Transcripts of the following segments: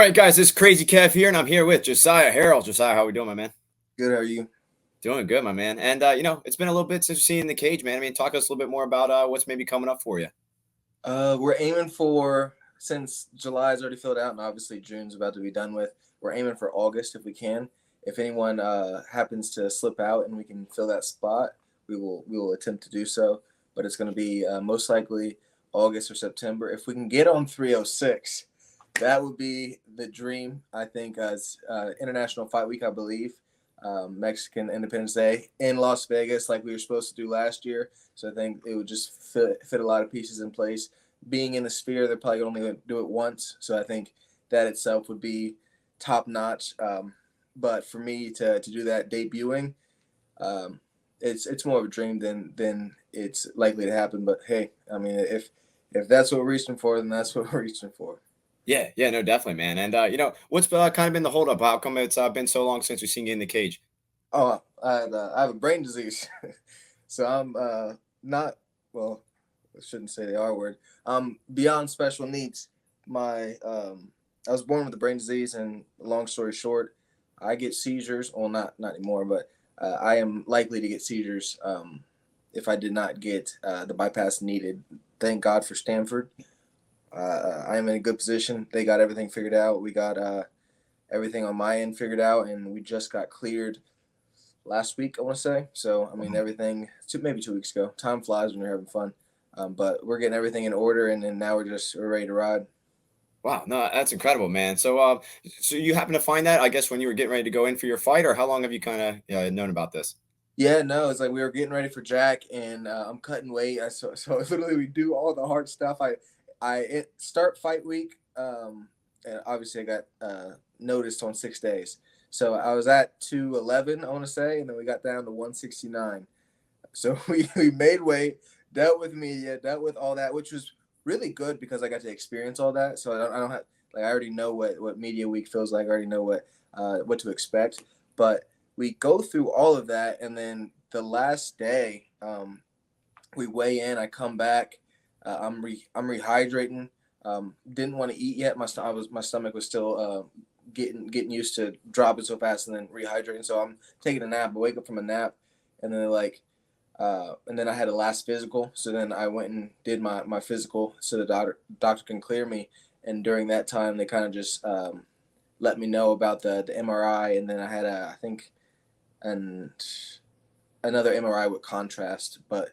right, guys, this is Crazy Kev here, and I'm here with Josiah Harrel. Josiah, how we doing, my man? Good, how are you? Doing good, my man. And it's been a little bit since we've seen the cage, man. I mean, talk to us a little bit more about what's maybe coming up for you. We're aiming for, since July is already filled out and obviously June's about to be done with, we're aiming for August if we can. If anyone happens to slip out and we can fill that spot, we will attempt to do so. But it's going to be most likely August or September. If we can get on 306, that would be the dream. I think as International Fight Week, I believe. Mexican Independence Day in Las Vegas, like we were supposed to do last year. So I think it would just fit a lot of pieces in place. Being in the Sphere, they're probably only going to do it once. So I think that itself would be top notch. But for me to do that debuting, it's more of a dream than it's likely to happen. But hey, I mean, if that's what we're reaching for, then that's what we're reaching for. Yeah, no, definitely, man. And what's kind of been the holdup? How come it's been so long since we've seen you in the cage? Oh, I have a brain disease, so I'm not well. I shouldn't say the R word. Beyond special needs. My I was born with a brain disease, and long story short, I get seizures. Well, not anymore, but I am likely to get seizures if I did not get the bypass needed. Thank God for Stanford. I am in a good position. They got everything figured out. We got everything on my end figured out, and we just got cleared last week, I want to say. So, I mean, everything, maybe 2 weeks ago. Time flies when you're having fun. But we're getting everything in order, and then now we're ready to ride. Wow, no, that's incredible, man. So you happen to find that, I guess, when you were getting ready to go in for your fight, or how long have you kind of known about this? Yeah, no, it's like we were getting ready for Jack, and I'm cutting weight. So literally we do all the hard stuff. I start fight week, and obviously I got noticed on 6 days. So I was at 211, I want to say, and then we got down to 169. So we made weight, dealt with media, dealt with all that, which was really good because I got to experience all that. So I don't have, like, I already know what media week feels like. I already know what to expect. But we go through all of that, and then the last day, we weigh in. I come back. I'm rehydrating. Didn't want to eat yet. My stomach was still getting used to dropping so fast and then rehydrating. So I'm taking a nap. I wake up from a nap, and then and then I had a last physical. So then I went and did my physical so the doctor can clear me. And during that time, they kind of just let me know about the MRI, and then I had I think another MRI with contrast, but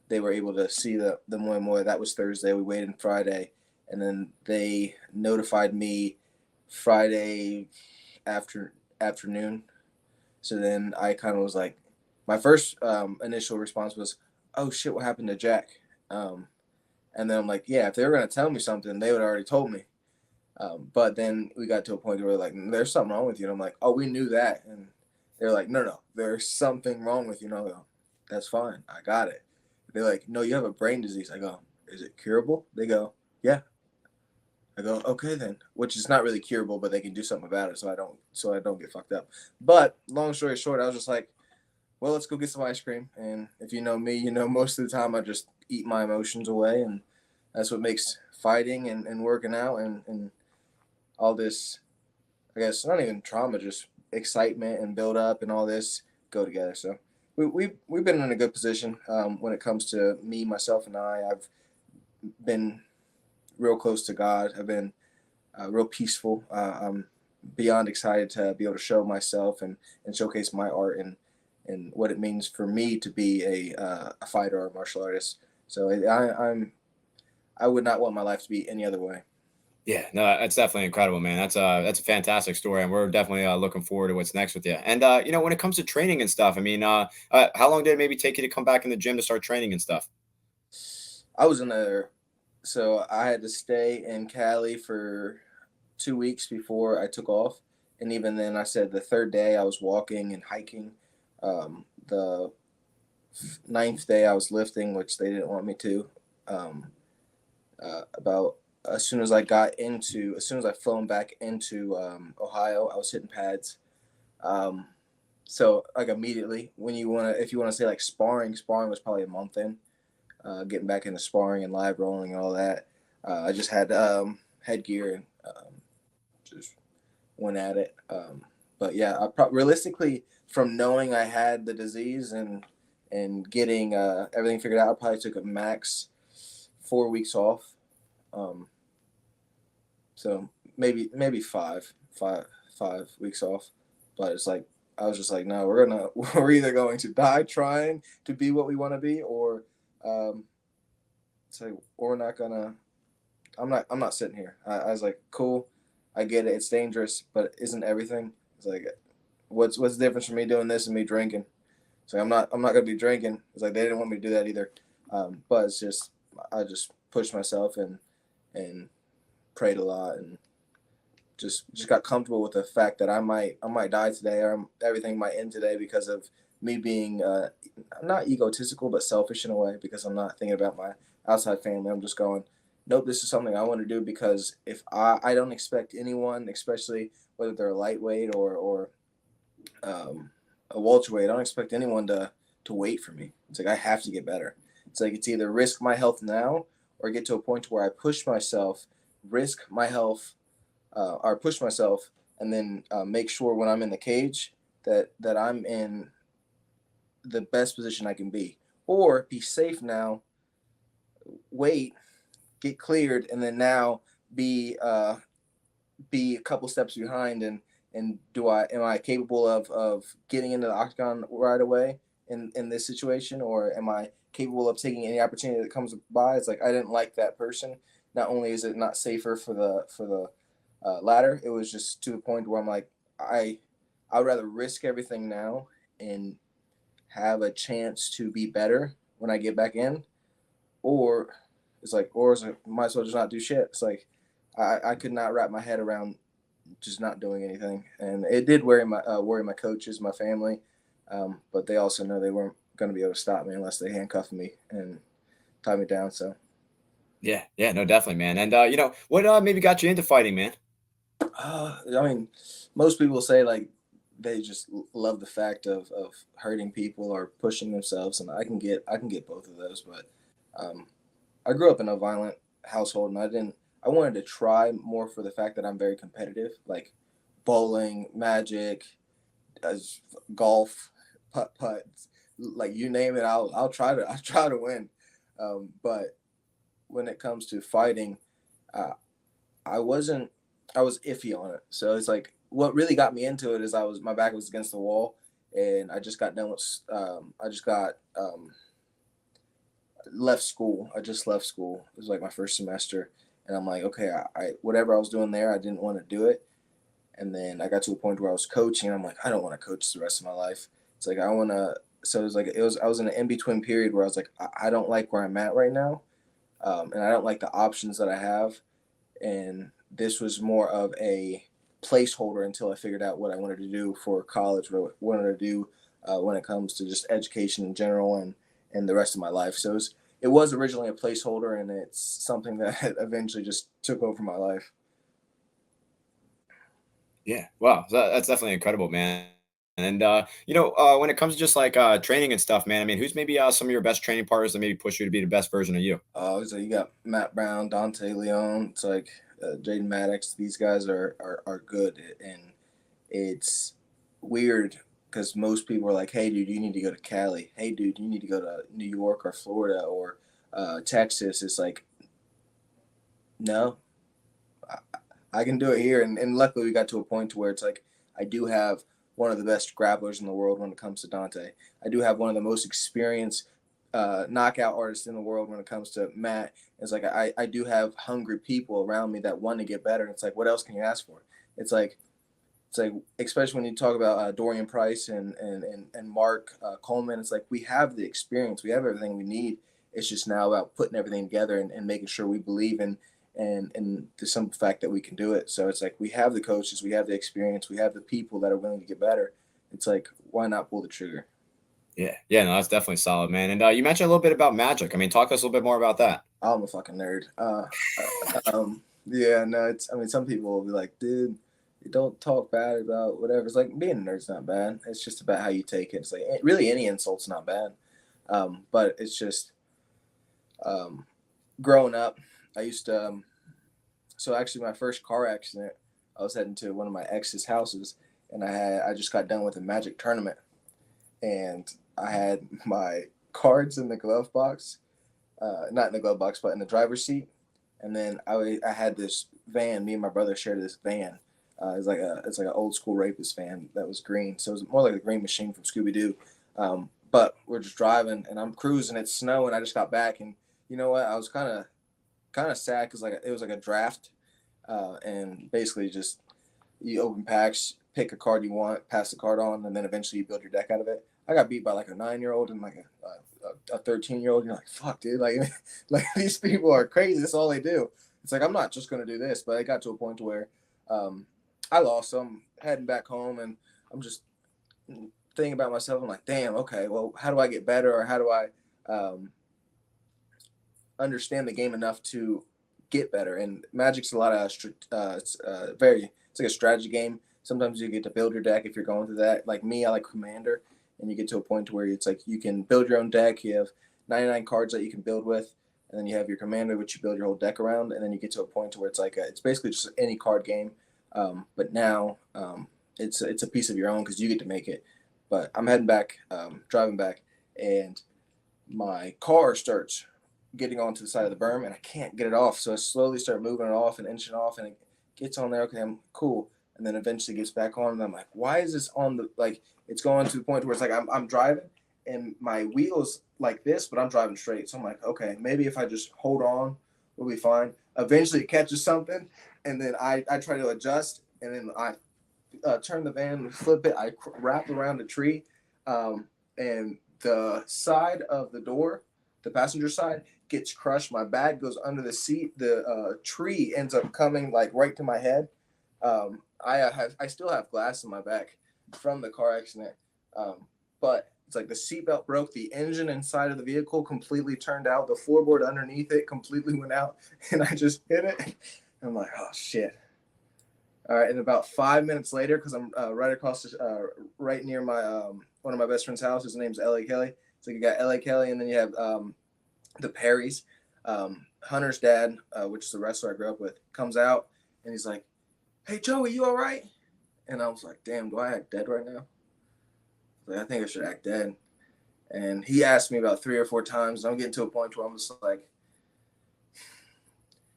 they were able to see the more and more. That was Thursday. We waited Friday, and then they notified me Friday afternoon. So then I kind of was like, my first initial response was, "Oh shit, what happened to Jack?" And then I'm like, "Yeah, if they were gonna tell me something, they would have already told me." But then we got to a point where we're like, "There's something wrong with you." And I'm like, "Oh, we knew that." And they're like, "No, there's something wrong with you." And I go, "That's fine, I got it." They're like, "No, you have a brain disease." I go, "Is it curable?" They go, "Yeah." I go, "Okay then," which is not really curable, but they can do something about it, so I don't get fucked up. But long story short, I was just like, "Well, let's go get some ice cream." And if you know me, you know most of the time I just eat my emotions away, and that's what makes fighting and working out and all this, I guess, not even trauma, just excitement and build up and all this go together. So we've been in a good position when it comes to me, myself, and I. I've been real close to God. I've been real peaceful. I'm beyond excited to be able to show myself and showcase my art and what it means for me to be a fighter or a martial artist. So I would not want my life to be any other way. Yeah, no, that's definitely incredible, man. That's a fantastic story, and we're definitely looking forward to what's next with you. And when it comes to training and stuff, I mean, how long did it maybe take you to come back in the gym to start training and stuff? I was in there, so I had to stay in Cali for 2 weeks before I took off. And even then, I said the third day I was walking and hiking. The ninth day I was lifting, which they didn't want me to. Um, about as soon as I flown back into Ohio, I was hitting pads. Um, so like immediately, if you wanna say like sparring was probably a month in. Getting back into sparring and live rolling and all that. I just had headgear and just went at it. But yeah, realistically, from knowing I had the disease and getting everything figured out, I probably took a max 4 weeks off. Um, so maybe five weeks off. But it's like I was just like, no, we're either going to die trying to be what we want to be, or say, or we're not gonna. I'm not sitting here. I was like, cool, I get it. It's dangerous, but isn't everything? It's like, what's the difference from me doing this and me drinking? So I'm not gonna be drinking. It's like they didn't want me to do that either. But it's just I just pushed myself and prayed a lot and just got comfortable with the fact that I might die today, or everything might end today because of me being not egotistical but selfish in a way, because I'm not thinking about my outside family. I'm just going, nope, this is something I want to do, because if I don't expect anyone, especially whether they're a lightweight or a welterweight, I don't expect anyone to wait for me. It's like I have to get better. It's like it's either risk my health now or get to a point where I push myself, risk my health, or push myself, and then make sure when I'm in the cage that I'm in the best position I can be, or be safe now, wait, get cleared, and then now be a couple steps behind, and am I capable of getting into the octagon right away in this situation, or am I capable of taking any opportunity that comes by? It's like I didn't like that person. Not only is it not safer for the ladder, it was just to the point where I'm like, I would rather risk everything now and have a chance to be better when I get back in, or is it might as well just not do shit. It's like I could not wrap my head around just not doing anything, and it did worry my coaches, my family, but they also know they weren't going to be able to stop me unless they handcuffed me and tie me down. So, Yeah, yeah, no, definitely, man. And what maybe got you into fighting, man? I mean, most people say like they just love the fact of hurting people or pushing themselves, and I can get both of those, but um, I grew up in a violent household, and I wanted to try more for the fact that I'm very competitive, like bowling, magic, as golf, putt, like you name it, I'll try to win. But when it comes to fighting, uh, I wasn't I was iffy on it. So it's like what really got me into it is my back was against the wall, and I just got done with I just got left school. I just left school. It was like my first semester, and I'm like, okay, I whatever I was doing there, I didn't want to do it. And then I got to a point where I was coaching. And I'm like, I don't want to coach the rest of my life. It's like I want to. So it was like I was in an in between period where I was like, I don't like where I'm at right now, and I don't like the options that I have. And this was more of a placeholder until I figured out what I wanted to do for college, what I wanted to do when it comes to just education in general and the rest of my life. So it was originally a placeholder, and it's something that eventually just took over my life. Yeah, wow, that's definitely incredible, man. And when it comes to just like training and stuff, man, I mean, who's maybe some of your best training partners that maybe push you to be the best version of you? So you got Matt Brown, Dante Leon. It's like Jaden Maddox. These guys are good, and it's weird because most people are like, "Hey, dude, you need to go to Cali. Hey, dude, you need to go to New York or Florida or Texas." It's like, no, I, I can do it here, and luckily we got to a point to where it's like I do have one of the best grapplers in the world when it comes to Dante. I do have one of the most experienced knockout artists in the world when it comes to Matt. It's like I do have hungry people around me that want to get better. It's like, what else can you ask for? It's like it's like, especially when you talk about Dorian Price and Mark Coleman, it's like we have the experience, we have everything we need. It's just now about putting everything together and making sure we believe in and the simple fact that we can do it. So it's like we have the coaches, we have the experience, we have the people that are willing to get better. It's like, why not pull the trigger? Yeah, yeah, no, that's definitely solid, man. And you mentioned a little bit about magic. I mean, talk to us a little bit more about that. I'm a fucking nerd. Yeah, no, it's. I mean, some people will be like, dude, you don't talk bad about whatever. It's like being a nerd's not bad. It's just about how you take it. It's like really any insult's not bad, but it's just um, growing up. I used to. So actually, my first car accident. I was heading to one of my ex's houses, and I just got done with a Magic tournament, and I had my cards in the glove box, not in the glove box, but in the driver's seat. And then I had this van. Me and my brother shared this van. It's like an old school rapist van that was green. So it was more like a green machine from Scooby Doo. But we're just driving, and I'm cruising. It's snowing. I just got back, and you know what? I was kind of sad because like it was like a draft, and basically just you open packs, pick a card you want, pass the card on, and then eventually you build your deck out of it. I got beat by like a 9-year-old and like a 13-year-old. You're like, fuck, dude. Like, like these people are crazy. That's all they do. It's like, I'm not just going to do this. But it got to a point where I lost. So I'm heading back home, and I'm just thinking about myself. I'm like, damn, okay, well, how do I get better? Or how do I understand the game enough to get better? And Magic's a lot of, it's like a strategy game. Sometimes you get to build your deck if you're going through that. Like me, I like Commander, and you get to a point where it's like you can build your own deck. You have 99 cards that you can build with, and then you have your Commander, which you build your whole deck around, and then you get to a point where it's like it's basically just any card game, but now it's a piece of your own because you get to make it. But I'm heading back, driving back, and my car starts getting onto the side of the berm, and I can't get it off. So I slowly start moving it off and inching off, and it gets on there. Okay, I'm cool. And then eventually gets back on, and I'm like, why is this on the, like, it's going to the point where it's like I'm driving, and my wheel's like this, but I'm driving straight. So I'm like, okay, maybe if I just hold on, we'll be fine. Eventually it catches something, and then I try to adjust, and then I turn the van, flip it, I wrap around a tree, and the side of the door, the passenger side, gets crushed. My bag goes under the seat. The tree ends up coming like right to my head. I still have glass in my back from the car accident, but it's like the seatbelt broke, the engine inside of the vehicle completely turned out, the floorboard underneath it completely went out, and I just hit it. And I'm like, oh shit. All right, and about 5 minutes later, because I'm right across, right near my one of my best friend's house. His name's L.A. Kelly. So you got L.A. Kelly, and then you have the Perrys. Hunter's dad, which is the wrestler I grew up with, comes out, and he's like, hey, Joey, you all right? And I was like, damn, do I act dead right now? Like, I think I should act dead. And he asked me about 3 or 4 times, and I'm getting to a point where I'm just like,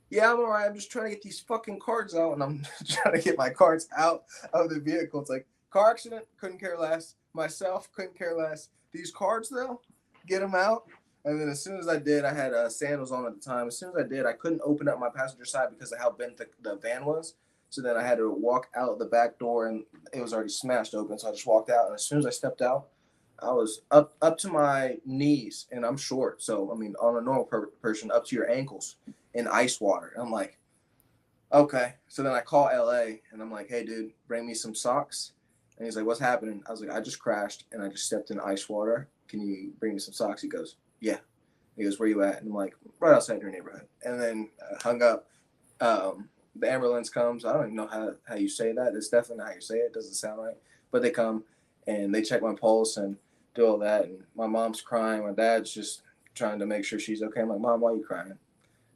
yeah, I'm all right. I'm just trying to get these fucking cards out, and I'm trying to get my cards out of the vehicle. It's like, car accident, couldn't care less. Myself, couldn't care less. These cards, though, get them out. And then as soon as I did, I had sandals on at the time. As soon as I did, I couldn't open up my passenger side because of how bent the van was. So then I had to walk out the back door, and it was already smashed open. So I just walked out, and as soon as I stepped out, I was up to my knees, and I'm short. So, I mean, on a normal person, up to your ankles in ice water. And I'm like, okay. So then I call LA, and I'm like, hey, dude, bring me some socks. And he's like, what's happening? I was like, I just crashed, and I just stepped in ice water. Can you bring me some socks? He goes, yeah. He goes, where you at? And I'm like, right outside your neighborhood. And then hung up. The ambulance comes. I don't even know how you say that. It's definitely not how you say it. It doesn't sound right. But they come, and they check my pulse and do all that. And my mom's crying. My dad's just trying to make sure she's okay. I'm like, Mom, why are you crying?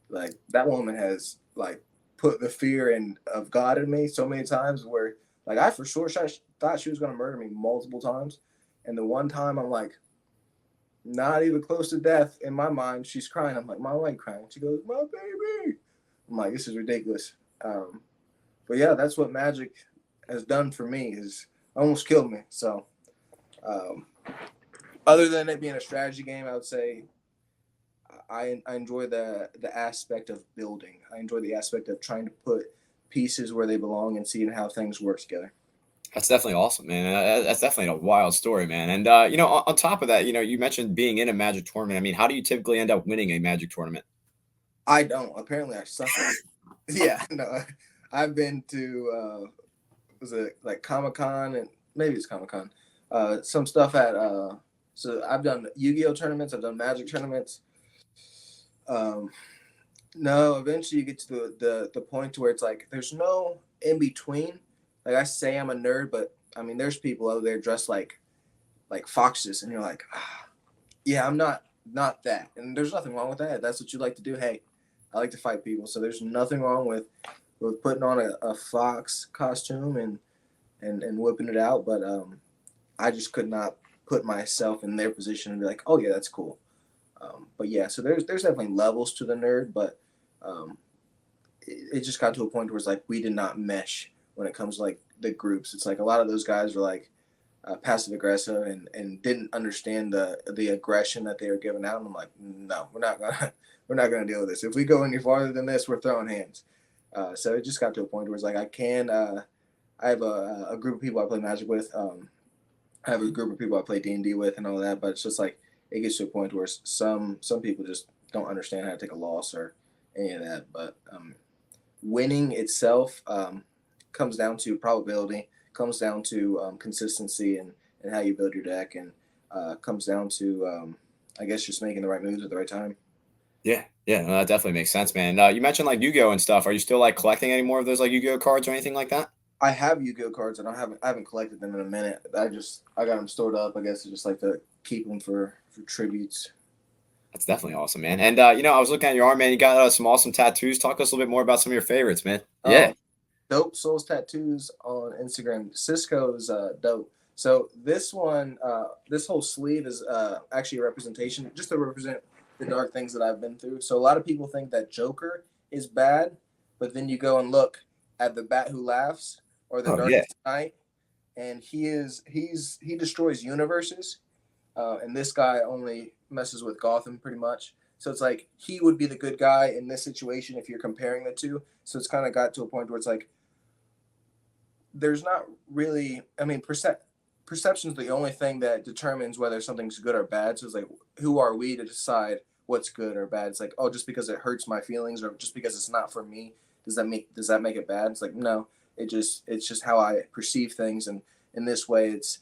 Like, that woman has, like, put the fear of God in me so many times where, like, I for sure thought she was going to murder me multiple times. And the one time I'm like, not even close to death, in my mind, she's crying. I'm like, Mom, why are you crying? She goes, my baby. I'm like, this is ridiculous. But yeah, that's what Magic has done for me, is almost killed me. So other than it being a strategy game, I would say I enjoy the aspect of building. I enjoy the aspect of trying to put pieces where they belong and seeing how things work together. That's definitely awesome, man. That's definitely a wild story, man. And on top of that, you mentioned being in a Magic tournament. I mean, how do you typically end up winning a Magic tournament? I don't. Apparently, I suck at it. Yeah, no. I've been to was it like Comic Con, and maybe it's Comic Con. Some stuff at so I've done Yu-Gi-Oh tournaments. I've done Magic tournaments. Um, no, eventually you get to the point where it's like there's no in between. Like, I say I'm a nerd, but I mean there's people out there dressed like foxes, and you're like, yeah, I'm not that, and there's nothing wrong with that. That's what you like to do. Hey, I like to fight people, so there's nothing wrong with with putting on a fox costume and whipping it out, but I just could not put myself in their position and be like, oh yeah, that's cool. But yeah, so there's definitely levels to the nerd, but um, it just got to a point where it's like we did not mesh when it comes to like the groups. It's like a lot of those guys were like passive aggressive and didn't understand the aggression that they were giving out. And I'm like, no, we're not gonna deal with this. If we go any farther than this, we're throwing hands. So it just got to a point where it's like I have a group of people I play Magic with. I have a group of people I play D&D with and all that, but it's just like it gets to a point where some people just don't understand how to take a loss or any of that. But winning itself comes down to probability, comes down to consistency and how you build your deck, and comes down to I guess just making the right moves at the right time. Yeah, yeah, no, that definitely makes sense, man. You mentioned like Yu-Gi-Oh and stuff. Are you still like collecting any more of those like Yu-Gi-Oh cards or anything like that? I have Yu-Gi-Oh cards, and I haven't collected them in a minute. I got them stored up. I guess just like to keep them for tributes. That's definitely awesome, man. And I was looking at your arm, man. You got some awesome tattoos. Talk to us a little bit more about some of your favorites, man. Yeah. Oh, Dope Souls Tattoos on Instagram. Cisco's dope. So this one, this whole sleeve is actually a representation, just to represent the dark things that I've been through. So a lot of people think that Joker is bad, but then you go and look at the Bat Who Laughs or the Oh yeah. Darkest Night, and he destroys universes, and this guy only messes with Gotham pretty much. So it's like he would be the good guy in this situation if you're comparing the two. So it's kind of got to a point where it's like there's not really. I mean, perception is the only thing that determines whether something's good or bad. So it's like, who are we to decide what's good or bad? It's like, oh, just because it hurts my feelings or just because it's not for me, does that make it bad? It's like, no, it's just how I perceive things, and in this way, it's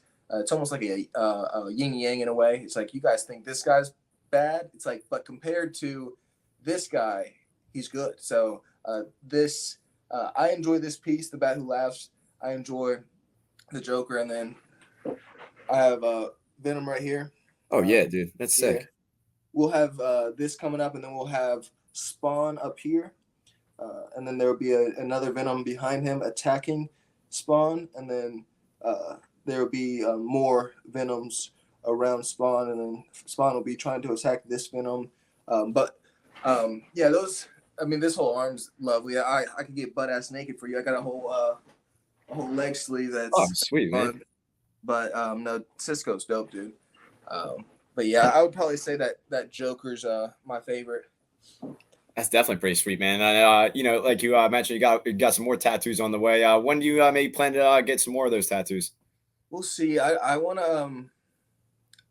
almost like a yin yang in a way. It's like you guys think this guy's bad. It's like, but compared to this guy, he's good. So this I enjoy this piece, the Bat Who Laughs. I enjoy the Joker, and then I have Venom right here. Oh yeah, dude. That's Yeah, sick. we'll have this coming up, and then we'll have Spawn up here, and then there will be another Venom behind him attacking Spawn, and then there will be more Venoms around Spawn, and then Spawn will be trying to attack this Venom. But yeah, those. I mean, this whole arm's lovely. I could get butt ass naked for you. I got a whole leg sleeve Oh, that's sweet, man. fun. But no, Cisco's dope, dude. But yeah, I would probably say that Joker's my favorite. That's definitely pretty sweet, man. And like you mentioned, you got some more tattoos on the way. When do you maybe plan to get some more of those tattoos? We'll see. I want to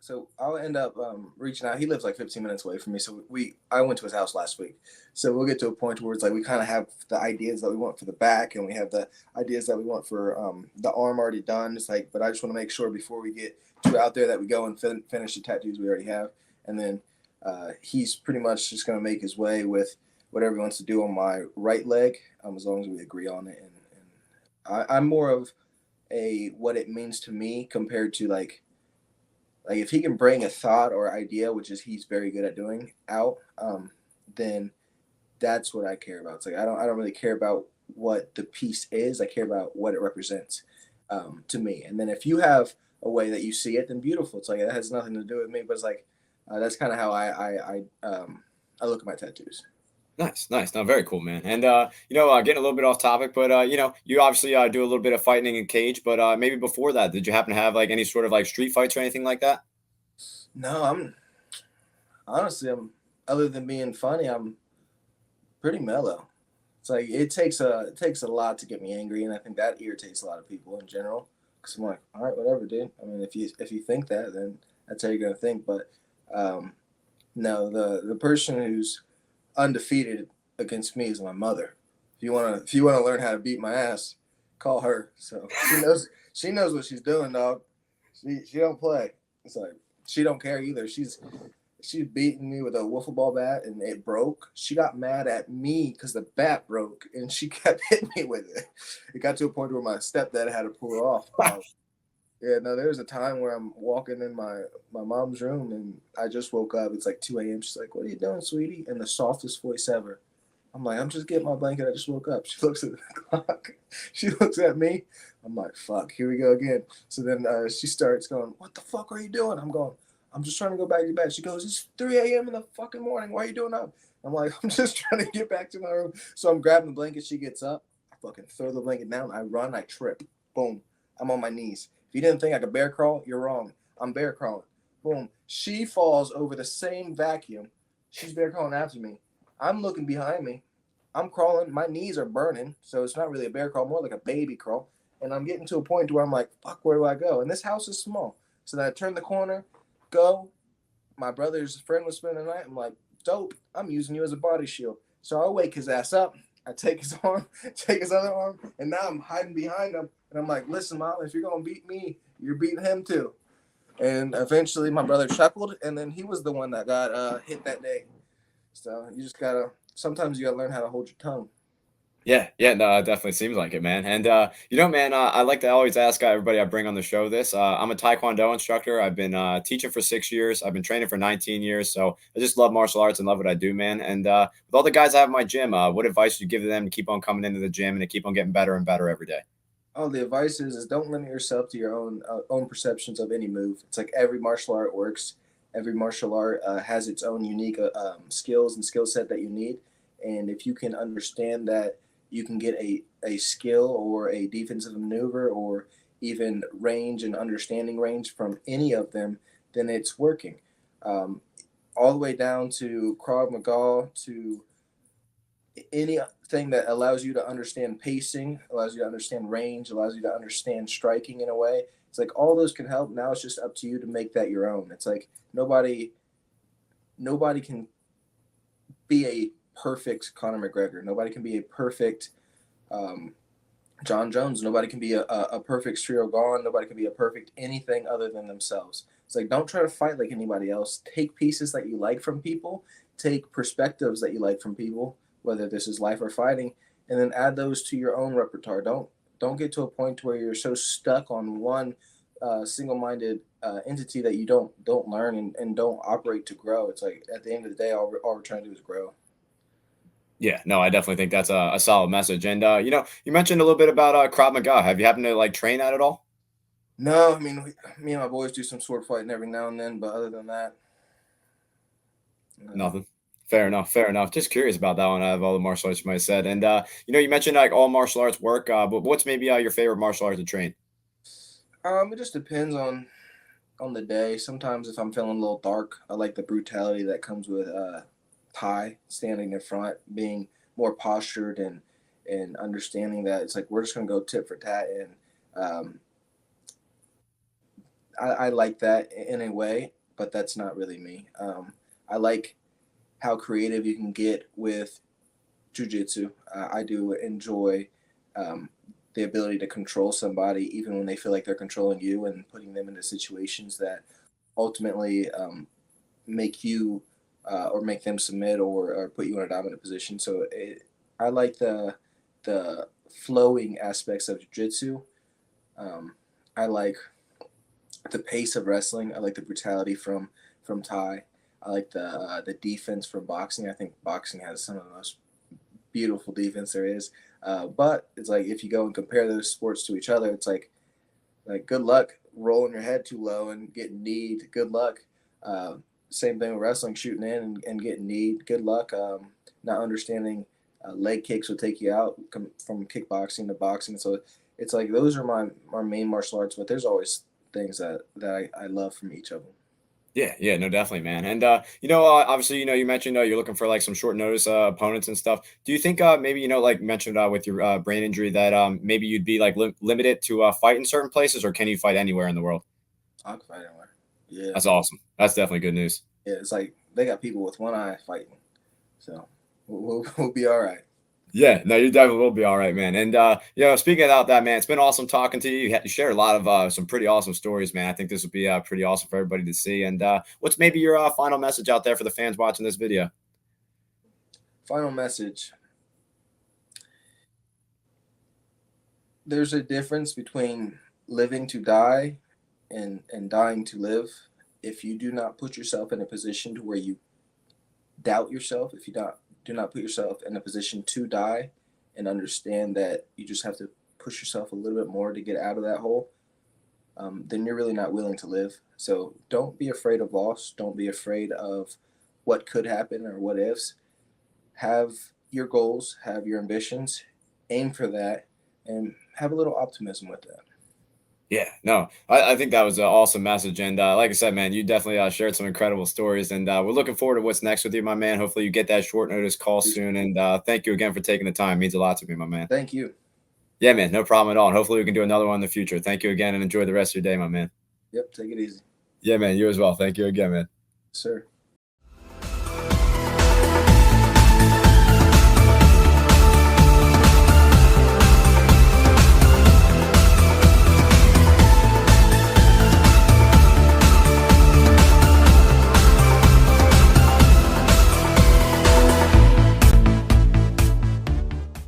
so I'll end up reaching out. He lives like 15 minutes away from me, so I went to his house last week. So we'll get to a point where it's like we kind of have the ideas that we want for the back, and we have the ideas that we want for the arm already done. It's like, but I just want to make sure before we get too out there that we go and finish the tattoos we already have, and then he's pretty much just gonna make his way with whatever he wants to do on my right leg, as long as we agree on it. And I'm more of a what it means to me compared to like if he can bring a thought or idea, which is he's very good at doing, out, then that's what I care about. It's like I don't really care about what the piece is. I care about what it represents to me. And then if you have a way that you see it, then beautiful. It's like it has nothing to do with me, but it's like that's kind of how I look at my tattoos. Nice, nice. No, very cool, man. And getting a little bit off topic, but you obviously do a little bit of fighting in cage. But maybe before that, did you happen to have like any sort of like street fights or anything like that? No, I'm honestly I'm other than being funny, I'm pretty mellow. It's like it takes a lot to get me angry, and I think that irritates a lot of people in general. Because I'm like, all right, whatever, dude. I mean, if you think that, then that's how you're gonna think. But um, no, the person who's undefeated against me is my mother. If you wanna learn how to beat my ass, call her. So she knows what she's doing, dog. She don't play. It's like she don't care either. She's beating me with a wiffle ball bat and it broke. She got mad at me because the bat broke and she kept hitting me with it. It got to a point where my stepdad had to pull her off. Yeah, no, there was a time where I'm walking in my mom's room and I just woke up. It's like 2 a.m. She's like, "What are you doing, sweetie?" In the softest voice ever. I'm I'm like, I'm just getting my blanket. I just woke up. She looks at the clock. She looks at me. I'm like, fuck, here we go again. So then she starts going, what the fuck are you doing? I'm going, I'm just trying to go back to bed. She goes, it's 3 a.m. in the fucking morning. Why are you doing up? I'm like, I'm just trying to get back to my room. So I'm grabbing the blanket. She gets up. I fucking throw the blanket down. I run. I trip. Boom. I'm on my knees. If you didn't think I could bear crawl, you're wrong. I'm bear crawling. Boom. She falls over the same vacuum. She's bear crawling after me. I'm looking behind me. I'm crawling. My knees are burning. So it's not really a bear crawl, more like a baby crawl. And I'm getting to a point where I'm like, fuck, where do I go? And this house is small. So then I turn the corner, go. My brother's friend was spending the night. I'm like, dope. I'm using you as a body shield. So I wake his ass up. I take his arm, take his other arm, and now I'm hiding behind him. And I'm like, listen, Mom, if you're going to beat me, you're beating him too. And eventually my brother chuckled, and then he was the one that got hit that day. So you just got to, sometimes you got to learn how to hold your tongue. Yeah, yeah, no, it definitely seems like it, man. And man, I like to always ask everybody I bring on the show this. I'm a Taekwondo instructor. I've been teaching for 6 years. I've been training for 19 years. So I just love martial arts and love what I do, man. And with all the guys I have in my gym, what advice do you give them to keep on coming into the gym and to keep on getting better and better every day? Oh, the advice is don't limit yourself to your own perceptions of any move. It's like every martial art works. Every martial art has its own unique skills and skill set that you need. And if you can understand that you can get a skill or a defensive maneuver or even range and understanding range from any of them, then it's working. Um, all the way down to Krav Maga to anything that allows you to understand pacing, allows you to understand range, allows you to understand striking in a way. It's like all those can help. Now it's just up to you to make that your own. It's like nobody can be a perfect Conor McGregor. Nobody can be a perfect um, John Jones. Nobody can be a perfect Srio Gone. Nobody can be a perfect anything other than themselves. It's like don't try to fight like anybody else. Take pieces that you like from people. Take perspectives that you like from people, whether this is life or fighting, and then add those to your own repertoire. Don't get to a point where you're so stuck on one single-minded entity that you don't learn and don't operate to grow. It's like at the end of the day, all we're trying to do is grow. Yeah, no, I definitely think that's a solid message. And you mentioned a little bit about Krav Maga. Have you happened to like train that at all? No, I mean, me and my boys do some sword fighting every now and then, but other than that, no. Nothing. Fair enough. Fair enough. Just curious about that one out of all the martial arts you might have said. And you mentioned like all martial arts work, but what's maybe your favorite martial art to train? It just depends on the day. Sometimes if I'm feeling a little dark, I like the brutality that comes with Thai standing in front, being more postured and understanding that it's like we're just gonna go tit for tat, and um, I like that in a way, but that's not really me. I like how creative you can get with jujitsu. I do enjoy um, the ability to control somebody even when they feel like they're controlling you and putting them into situations that ultimately make you or make them submit or put you in a dominant position. So I like the flowing aspects of jiu-jitsu. I like the pace of wrestling. I like the brutality from Thai. I like the defense from boxing. I think boxing has some of the most beautiful defense there is. But it's like if you go and compare those sports to each other, it's like good luck rolling your head too low and getting kneed. Good luck. Same thing with wrestling, shooting in and getting kneed. Good luck. Not understanding leg kicks will take you out from kickboxing to boxing. So it's like those are my main martial arts, but there's always things that I love from each of them. Yeah, yeah, no, definitely, man. And obviously, you mentioned you're looking for like some short notice opponents and stuff. Do you think maybe like mentioned with your brain injury that maybe you'd be like limited to fight in certain places, or can you fight anywhere in the world? I can fight anywhere. Yeah, That's awesome. That's definitely good news. yeah. It's like they got people with one eye fighting, so we'll be all right. Yeah, no, you definitely will be all right, man. And speaking about that, man, it's been awesome talking to you. You shared a lot of some pretty awesome stories, man. I think this would be pretty awesome for everybody to see. And what's maybe your final message out there for the fans watching this video? Final message. There's a difference between living to die and dying to live. If you do not put yourself in a position to where you doubt yourself, if you do not put yourself in a position to die, and understand that you just have to push yourself a little bit more to get out of that hole, then you're really not willing to live. So don't be afraid of loss. Don't be afraid of what could happen or what ifs. Have your goals, have your ambitions, aim for that, and have a little optimism with that. Yeah, no, I think that was an awesome message. And like I said, man, you definitely shared some incredible stories. And we're looking forward to what's next with you, my man. Hopefully, you get that short notice call soon. And thank you again for taking the time. It means a lot to me, my man. Thank you. Yeah, man, no problem at all. And hopefully, we can do another one in the future. Thank you again and enjoy the rest of your day, my man. Yep, take it easy. Yeah, man, you as well. Thank you again, man. Sir.